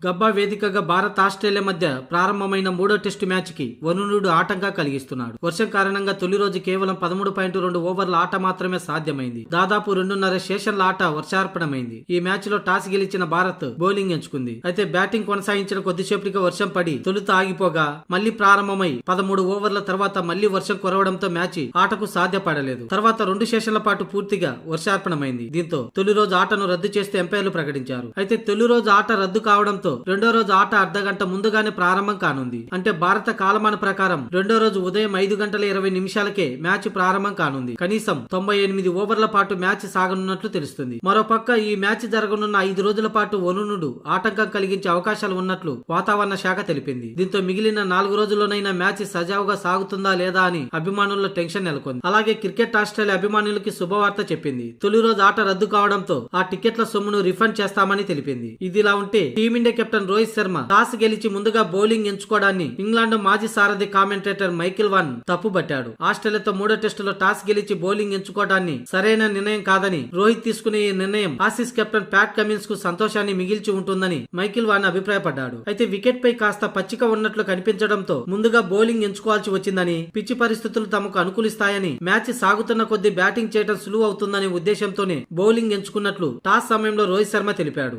గబ్బా వేదికగా భారత్ ఆస్ట్రేలియా మధ్య ప్రారంభమైన మూడో టెస్టు మ్యాచ్ కి వరుణుడు ఆటంగా కలిగిస్తున్నాడు. వర్షం కారణంగా తొలి రోజు కేవలం 13.2 ఓవర్ల ఆట మాత్రమే సాధ్యమైంది. దాదాపు 2.5 సెషన్ల ఆట వర్షార్పణమైంది. ఈ మ్యాచ్ లో టాస్ గెలిచిన భారత్ బౌలింగ్ ఎంచుకుంది. అయితే బ్యాటింగ్ కొనసాగించిన కొద్దిసేపటికి వర్షం పడి తొలుత ఆగిపోగా మళ్లీ ప్రారంభమై 13 ఓవర్ల తర్వాత మళ్లీ వర్షం కురవడంతో మ్యాచ్ ఆటకు సాధ్యపడలేదు. తర్వాత 2 సెషన్ల పాటు పూర్తిగా వర్షార్పణమైంది. దీంతో తొలి రోజు ఆటను రద్దు చేస్తూ ఎంపైర్లు ప్రకటించారు. అయితే తొలి రోజు ఆట రద్దు కావడంతో రెండో రోజు ఆట అర్ధగంట ముందుగానే ప్రారంభం కానుంది. అంటే భారత కాలమాన ప్రకారం రెండో రోజు ఉదయం 5:20 మ్యాచ్ ప్రారంభం కానుంది. కనీసం 98 ఓవర్ల పాటు మ్యాచ్ సాగనున్నట్లు తెలుస్తుంది. మరోపక్క ఈ మ్యాచ్ జరగనున్న 5 రోజుల పాటు వరుణుడు ఆటంకం కలిగించే అవకాశాలు ఉన్నట్లు వాతావరణ శాఖ తెలిపింది. దీంతో మిగిలిన 4 రోజుల్లోనైనా మ్యాచ్ సజావుగా సాగుతుందా లేదా అని అభిమానుల్లో టెన్షన్ నెలకొంది. అలాగే క్రికెట్ ఆస్ట్రేలియా అభిమానులకి శుభవార్త చెప్పింది. తొలి రోజు ఆట రద్దు కావడంతో ఆ టికెట్ల సొమ్మును రిఫండ్ చేస్తామని తెలిపింది. ఇదిలా ఉంటే team India captain Rohit Sharma toss గెలిచి ముందుగా బౌలింగ్ ఎంచుకోవడాన్ని ఇంగ్లాండ్ మాజీ సారథి కామెంటేటర్ మైకిల్ వాన్ తప్పుబట్టాడు. ఆస్ట్రేలియాతో మూడో టెస్టులో టాస్ గెలిచి బౌలింగ్ ఎంచుకోవడాన్ని సరైన నిర్ణయం కాదని, రోహిత్ తీసుకునే ఈ నిర్ణయం ఆసీస్ కెప్టెన్ ప్యాట్ కమిన్స్ కు సంతోషాన్ని మిగిల్చి ఉంటుందని మైకిల్ వాన్ అభిప్రాయపడ్డాడు. అయితే వికెట్ పై కాస్త పచ్చిక ఉన్నట్లు కనిపించడంతో ముందుగా బౌలింగ్ ఎంచుకోవాల్సి వచ్చిందని, పిచ్చి పరిస్థితులు తమకు అనుకూలిస్తాయని, మ్యాచ్ సాగుతున్న కొద్దీ బ్యాటింగ్ చేయడం సులువు అవుతుందనే ఉద్దేశంతోనే బౌలింగ్ ఎంచుకున్నట్లు టాస్ సమయంలో రోహిత్ శర్మ తెలిపాడు.